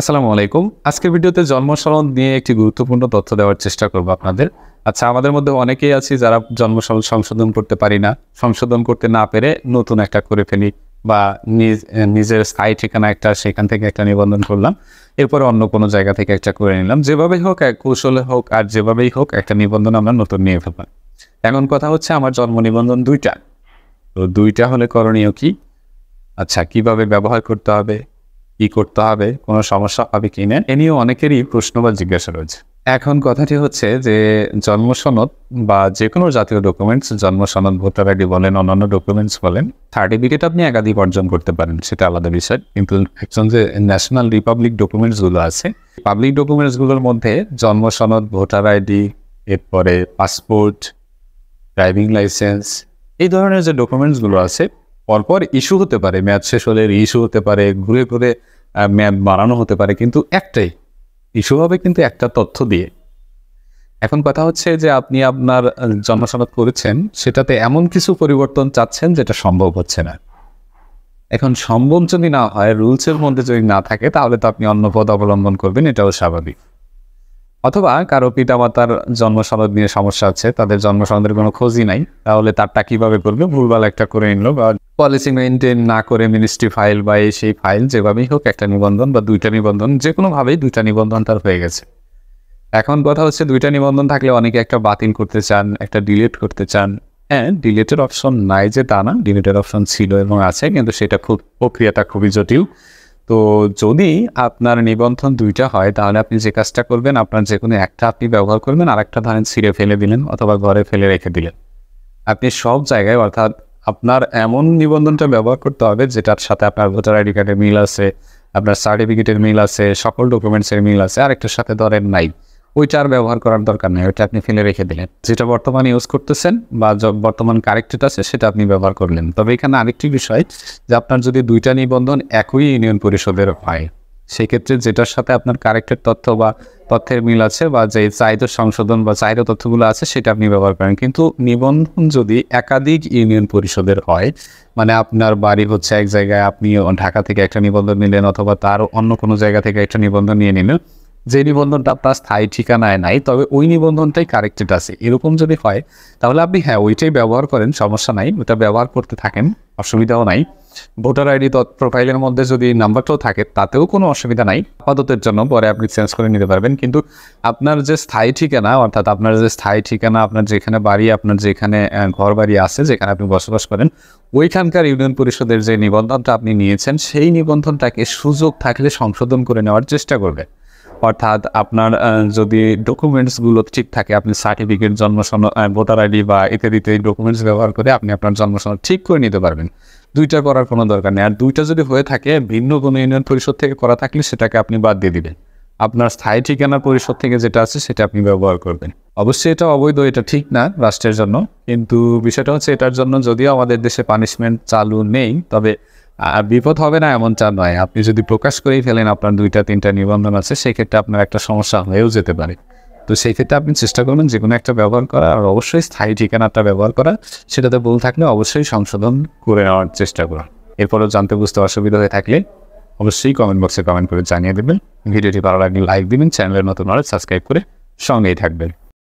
আসসালামু আলাইকুম। আজকের ভিডিওতে জন্ম সনদ নিয়ে একটি গুরুত্বপূর্ণ তথ্য দেওয়ার চেষ্টা করব আপনাদের। আচ্ছা, আমাদের মধ্যে অনেকেই আছি যারা জন্ম সনদ সংশোধন করতে পারি না। সংশোধন করতে না পেরে নতুন একটা করে ফেলি বা নিজের স্থায়ী ঠিকানা একটা সেখান থেকে একটা নিবন্ধন করলাম। এরপরে অন্য কোনো জায়গা থেকে একটা করে নিলাম। যেভাবেই হোক, এক কৌশলে হোক আর যেভাবেই হোক একটা নিবন্ধন আমরা নতুন নিয়ে ফেললাম। এখন কথা হচ্ছে আমার জন্ম নিবন্ধন ২ টা। তো ২ টা হলে করণীয় কি? আচ্ছা, কিভাবে ব্যবহার করতে হবে? কি করতে হবে? কোনো সমস্যা হবে কিনা? এ নিয়েও অনেকেরই প্রশ্ন বা জিজ্ঞাসা রয়েছে। এখন কথাটি হচ্ছে যে জন্ম সনদ বা যেকোনো জাতীয় ডকুমেন্টস, জন্ম সনদ, ভোটার আইডি বলেন, অন্যান্য ডকুমেন্টস বলেন, সার্টিফিকেট আপনি একাধিক অর্জন করতে পারেন, সেটা আলাদা বিষয়। কিন্তু একজন যে ন্যাশনাল রিপাবলিক ডকুমেন্টসগুলো আছে, পাবলিক ডকুমেন্টসগুলোর মধ্যে জন্ম সনদ, ভোটার আইডি, এরপরে পাসপোর্ট, ড্রাইভিং লাইসেন্স, এই ধরনের যে ডকুমেন্টসগুলো আছে পরপর ইস্যু হতে পারে, মেয়াদ শেষ হলে ইস্যু হতে পারে, ঘুরে ঘুরে মেয়াদ বাড়ানো হতে পারে, কিন্তু একটাই ইস্যু হবে, কিন্তু একটা তথ্য দিয়ে। এখন কথা হচ্ছে যে আপনি আপনার জন্ম সনদ করেছেন, সেটাতে এমন কিছু পরিবর্তন চাচ্ছেন যেটা সম্ভব হচ্ছে না। এখন সম্ভব যদি না হয়, রুলসের মধ্যে যদি না থাকে, তাহলে তো আপনি অন্য পথ অবলম্বন করবেন, এটাও স্বাভাবিক। অথবা কারো পিতামাতার জন্ম সনদ নিয়ে সমস্যা আছে, তাদের জন্ম সনদের কোনো খোঁজই নাই, তাহলে তারটা কিভাবে করবে? ভুলভাল একটা করে নিল বা পলিসি মেনটেন না করে মিনিস্ট্রি ফাইল বা সেই ফাইল, যেভাবেই হোক একটা নিবন্ধন বা ২টা নিবন্ধন, যে কোনোভাবেই ২টা নিবন্ধন তার হয়ে গেছে। এখন কথা হচ্ছে ২টা নিবন্ধন থাকলে অনেকে একটা বাতিল করতে চান, একটা ডিলিট করতে চান। হ্যাঁ, ডিলিটের অপশন নাই যে তা না, ডিলিটের অপশন ছিল এবং আছে, কিন্তু সেটা প্রক্রিয়াটা খুবই জটিল। তো যদি আপনার নিবন্ধন ২টা হয়, তাহলে আপনি যে কাজটা করবেন, আপনার যেকোনো একটা আপনি ব্যবহার করবেন, আরেকটা ধরেন ছিঁড়ে ফেলে দিলেন অথবা ঘরে ফেলে রেখে দিলেন। আপনি সব জায়গায়, অর্থাৎ আপনার এমন নিবন্ধনটা ব্যবহার করতে হবে যেটার সাথে আপনার ভোটার আইডি কার্ডের মিল আছে, আপনার সার্টিফিকেটের মিল আছে, সকল ডকুমেন্টসের মিল আছে, আরেকটার সাথে ধরেন নাই, ওইটা আর ব্যবহার করার দরকার নেই, ওইটা আপনি ফেলে রেখে দিলেন। যেটা বর্তমানে ইউজ করতেছেন বা বর্তমান কারেক্টেড আছে সেটা আপনি ব্যবহার করলেন। তবে এখানে আরেকটি বিষয়, যে আপনার যদি ২টা নিবন্ধন একই ইউনিয়ন পরিষদের হয়, সেক্ষেত্রে যেটার সাথে আপনার কারেক্টেড তথ্য বা তথ্যের মিল আছে বা যে চাহিদা সংশোধন বা চাহিদা তথ্যগুলো আছে, সেটা আপনি ব্যবহার করেন। কিন্তু নিবন্ধন যদি একাধিক ইউনিয়ন পরিষদের হয়, মানে আপনার বাড়ি হচ্ছে এক জায়গায়, আপনি ঢাকা থেকে একটা নিবন্ধন নিলেন অথবা তার অন্য কোনো জায়গা থেকে একটা নিবন্ধন নিয়ে নিলেন, যে নিবন্ধনটা আপনার স্থায়ী ঠিকানায় নাই, তবে ওই নিবন্ধনটাই কারেক্টেড আছে, এরকম যদি হয়, তাহলে আপনি ওইটাই ব্যবহার করেন, সমস্যা নাই, ওটা ব্যবহার করতে থাকেন, অসুবিধাও নাই। ভোটার আইডি প্রোফাইলের মধ্যে যদি নাম্বারটাও থাকে, তাতেও কোনো অসুবিধা নাই, আপাততের জন্য, পরে আপনি চেঞ্জ করে নিতে পারবেন। কিন্তু আপনার যে স্থায়ী ঠিকানা, অর্থাৎ আপনার যে স্থায়ী ঠিকানা, আপনার যেখানে বাড়ি, আপনার যেখানে ঘর বাড়ি আছে, যেখানে আপনি বসবাস করেন, ওইখানকার ইউনিয়ন পরিষদের যে নিবন্ধনটা আপনি নিয়েছেন, সেই নিবন্ধনটাকে সুযোগ থাকলে সংশোধন করে নেওয়ার চেষ্টা করবে। অর্থাৎ আপনার যদি ডকুমেন্টসগুলো ঠিক থাকে, আপনি সার্টিফিকেট, জন্ম সনদ, ভোটার আইডি বা ইত্যাদিতে ডকুমেন্টস ব্যবহার করে আপনি আপনার জন্ম সনদ ঠিক করে নিতে পারবেন। ২টা করার কোনো দরকার নেই। আর ২টা যদি হয়ে থাকে, ভিন্ন কোনো ইউনিয়ন পরিষদ থেকে করা থাকলে সেটাকে আপনি বাদ দিয়ে দিবেন। আপনার স্থায়ী ঠিকানার পরিষদ থেকে যেটা আছে সেটা আপনি ব্যবহার করবেন। অবশ্যই এটা অবৈধ, এটা ঠিক না রাষ্ট্রের জন্য, কিন্তু বিষয়টা হচ্ছে এটার জন্য যদিও আমাদের দেশে পানিশমেন্ট চালু নেই, তবে বিপদ হবে না এমনটা নয়। আপনি যদি প্রকাশ করেই ফেলেন আপনার ২টা-৩টা নিবন্ধন আছে, সেক্ষেত্রে আপনার একটা সমস্যা হয়েও যেতে পারে। তো সেই ক্ষেত্রে আপনি চেষ্টা করবেন যে কোনো একটা ব্যবহার করা, আর অবশ্যই স্থায়ী ঠিকানাটা ব্যবহার করা। সেটাতে ভুল থাকলে অবশ্যই সংশোধন করে নেওয়ার চেষ্টা করুন। এরপরেও জানতে বুঝতে অসুবিধা হয়ে থাকলে অবশ্যই কমেন্ট বক্সে কমেন্ট করে জানিয়ে দেবেন। ভিডিওটি ভালো লাগলে লাইক দিবেন, চ্যানেলের নতুন হলে সাবস্ক্রাইব করে সঙ্গেই থাকবেন।